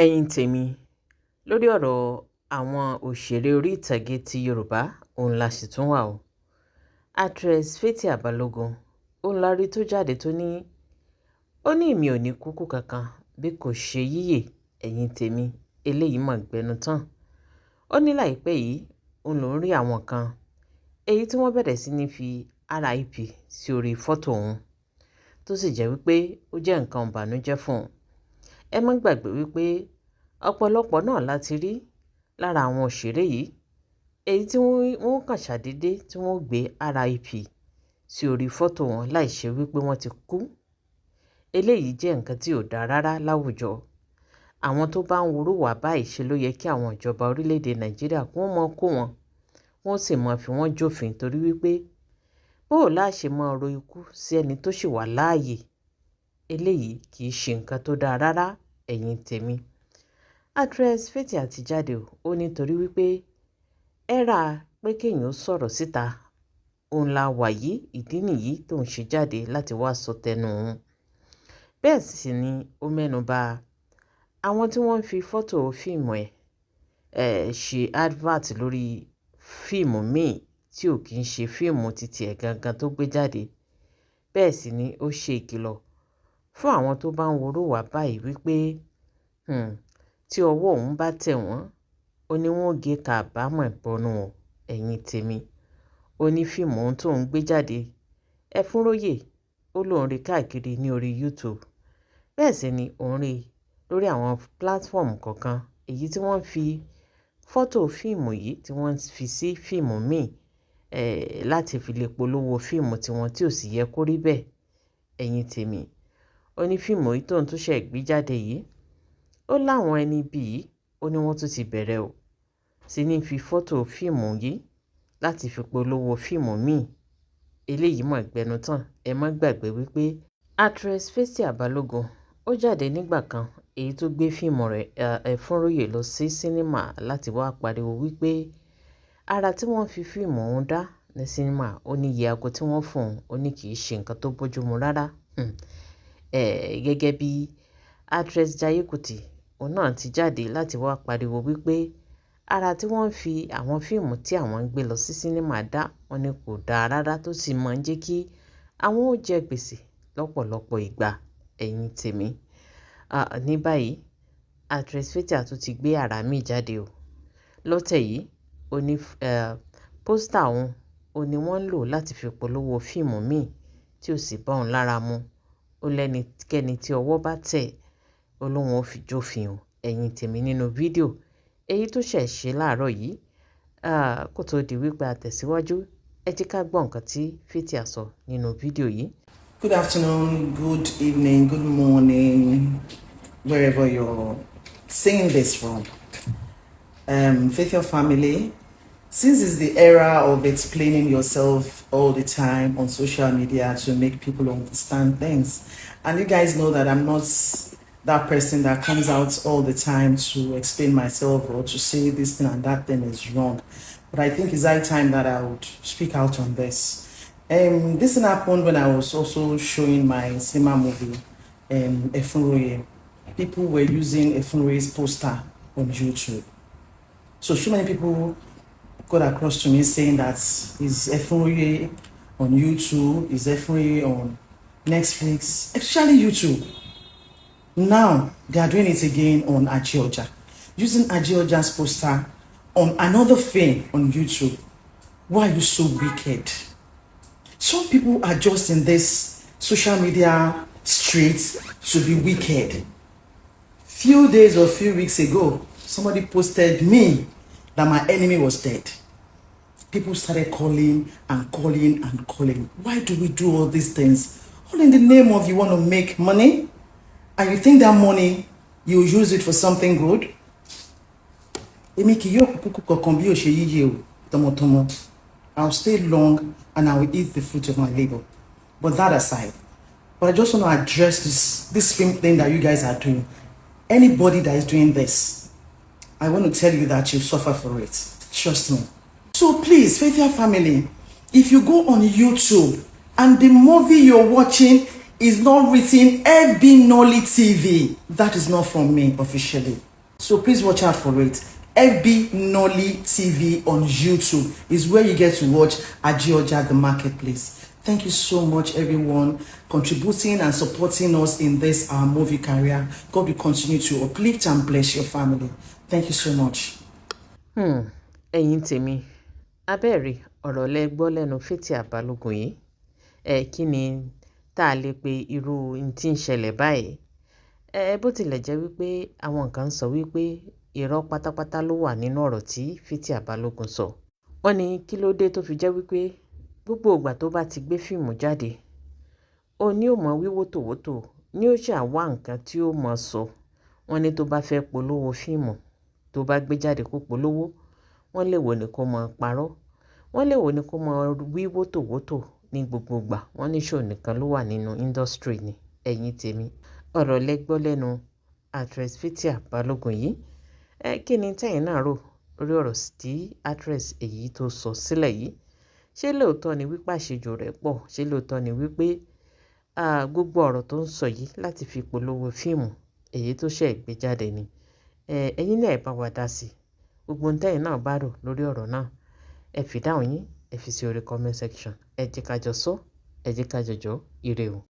ẹ̀yin tèmi lórí ọ̀rọ̀ àwọn òṣèré orí ìtàgé ti yorùbá òun la sì tún wà o. Actress Fathia Balogun òun la rí tó jáde tó ní ó ní èmi ò ní kúkú kankan bí kò ṣe yíyè. ẹ̀yin tèmi eléyìí mọ̀ gbẹnu tán. ó ní láìpẹ́ yìí òun lòún rí àwọn kan èyí tí wọ́n bẹ̀rẹ̀ sí ní fi RIP sí orí fọ́tò òun tó sì jẹ́ wípé ó jẹ́ nǹkan ìbànújẹ́ fún òun. ẹ má gbàgbé wípé ọ̀pọ̀lọpọ̀ náà láti rí lára àwọn òṣèré yìí èyí tí wọ́n kàn ṣàdédé tí wọ́n gbé RIP sí orí fọ́tò wọn láì ṣe wípé wọ́n ti kú. eléyìí jẹ́ nǹkan tí ò dáa rárá láwùjọ. àwọn tó bá ń wúrú wà báyìí ṣe ló yẹ kí àwọn ìjọba orílẹ̀-èdè nàìjíríà kí wọ́n mọ kó wọn wọ́n sì mọ fi wọ́n jófin torí wípé bóò láṣẹ mọ ro ikú sí ẹni tó ṣì wà láàyè. eléyìí kì í ṣe nǹkan tó dáa rárá ẹ̀yin tèmi. Actress Fathia ti jáde ó nítorí wípé ẹ́rà pé kéèyàn sọ̀rọ̀ síta òun la wà yìí ìdí nìyí tó ń ṣe jáde láti wá sọ tẹnu òun. bẹ́ẹ̀ sì ni ó mẹ́nu bà àwọn tí wọ́n ń fi fọ́tò fíìmù ẹ̀ ṣe advert lórí fíìmù míì tí ò kì í ṣe fíìmù titi ẹ̀ gangan tó gbé jáde. bẹ́ẹ̀ sì ni ó ṣe ìkìlọ̀ fún àwọn tó bá ń woró wà báyìí wípé tí ọwọ́ òun bá tẹ̀ wọ́n ó ní wọ́n gé kábàámọ̀ bọnú ẹ̀yin tèmi. ó ní fíìmù ohun tó ń gbé jáde Ẹfúnróyè ó lóun rí káàkiri ní orí YouTube. bẹ́ẹ̀ sì ni òun rí lórí àwọn platform kọ̀ọ̀kan èyí tí wọ́n fi fọ́tò fíìmù yìí tí wọ́n fi sí fíìmù míì láti fi lè polówó fíìmù tiwọn tí ò sì yẹ kó rí bẹ́ẹ̀ ẹ̀yin tèmi. ó ní fíìmù yìí tóun tún ṣe gbé jáde yìí ó láwọn ẹni bíi ó ní wọ́n tún ti bẹ̀rẹ̀ o sí ní fi fọ́tò fíìmù yìí láti fi polówó fíìmù míì. eléyìí mọ̀ gbẹnu tán. ẹ má gbàgbé wípé Actress Fathia Balogun ó jáde nígbà kan èyí tó gbé fíìmù rẹ̀ Ẹfúnróyè lọ sí sínímà láti wá pariwo wípé ara tí wọ́n fi fíìmù ọ̀hún dá ní sínímà ó ní iye aago tí wọ́n fún un ó ní kì í ṣe nǹkan tó bójúmu rárá. gẹ́gẹ́ bí Actress Jayé Kútì òun náà ti jáde láti wá pariwo wípé ara tí wọ́n fi àwọn fíìmù tí àwọn ń gbé lọ sí sínímà dá wọn ni kò dáa rárá tó sì máa ń jẹ́ kí àwọn ó jẹ gbèsè lọ́pọ̀lọpọ̀ ìgbà ẹ̀yin tèmi. ní báyìí Actress Fathia tún ti gbé àrà míì jáde o. lọ́tẹ̀ yìí ó ní pósítà òun ó ní wọ́n ń lò láti fi polówó fíìmù míì tí ò sì bá òun lára mu. ó lẹ́nikẹ́ni tí ọwọ́ bá tẹ̀ ó lóun ó fi jófin o ẹ̀yin tèmi nínú fídíò èyí tó ṣẹ̀ ṣe láàárọ̀ yìí. kó tó di wípé a tẹ̀síwájú ẹ jẹ́ ká gbọ́ nǹkan tí Fathia sọ nínú fídíò yìí. Good afternoon, good evening, good morning, wherever you're seeing this from. Fathia family, since it's the era of explaining yourself all the time on social media to make people understand things, and you guys know that I'm not that person that comes out all the time to explain myself or to say this thing and that thing is wrong, but I think it's high time that I would speak out on this. This thing happened when I was also showing my cinema movie, Ẹfúnróyè. People were using Ẹfúnróyè's poster on YouTube. So many people got across to me saying that is Ẹfúnróyè on YouTube, is Ẹfúnróyè on Netflix, especially YouTube. Now they are doing it again on Ajeoja, using Ajeoja's poster on another film on YouTube. Why are you so wicked? Some people are just in this social media streets to be wicked. Few days or few weeks ago, somebody posted me that my enemy was dead. People started calling and calling and calling. Why do we do all these things? All in the name of you want to make money? And you think that money, you use it for something good? I'll stay long and I will eat the fruit of my labor. But that aside, but I just want to address this film thing that you guys are doing. Anybody that is doing this, I want to tell you that you suffer for it. Trust me. So please, Fathia family, if you go on YouTube and the movie you're watching It's not written FB Nolly TV. That is not from me officially. So please watch out for it. FB Nolly TV on YouTube is where you get to watch Ajioja the Marketplace. Thank you so much, everyone, contributing and supporting us in this movie career. God will continue to uplift and bless your family. Thank you so much. Ẹ̀yin tèmi, abẹ́rẹ́ ọ̀rọ̀ lẹ gbọ́ lẹ́nu Fathia Balogun yìí. Kí ni tá a lè pe irú n tí ń ṣẹlẹ̀ báyìí? Bó tilẹ̀ jẹ́ wípé àwọn kan sọ wípé irọ́ pátápátá ló wà nínú ọ̀rọ̀ tí Fathia Balogun sọ. Wọ́n ní kí ló dé tó fi jẹ́ wípé gbogbo ìgbà tó bá ti gbé fíìmù jáde, ó ní ó mọ wíwótòwótò ní ó ṣà wá nǹkan tí ó mọ sọ. Wọ́n ní tó bá fẹ́ polówó fíìmù tó bá gbé jáde kó polówó, wọ́n lè wò ní kó mọ parọ́, wọ́n lè wò ní kó mọ wíwótòwótò ní gbogbo ìgbà. Wọ́n ní ṣó nìkan ló wà nínú industry ni. Ẹ̀yin tèmi, ọ̀rọ̀ lẹ gbọ́ lẹ́nu actress Fathia Balogun yìí. Kí ni tẹ́yin náà rò lórí ọ̀rọ̀ tí actress èyí tó sọ sílẹ̀ yìí? Ṣé lóòótọ́ ni wípé àṣejù rẹ̀ pọ̀? Ṣé lóòótọ́ ni wípé gbogbo ọ̀rọ̀ tó ń sọ yìí láti fi polówó fíìmù èyí tó ṣẹ̀ gbé jáde ni? Ẹ̀yin náà ẹ bá wa dá sí. Gbogbo ohun tẹ́yin náà bá rò lórí ọ̀rọ̀ náà, ẹ fi dáhùn yín, ẹ fi sí orí comment section. Ẹ jẹ́ ká jọ sọ, ẹ jẹ́ ká jọ ire o.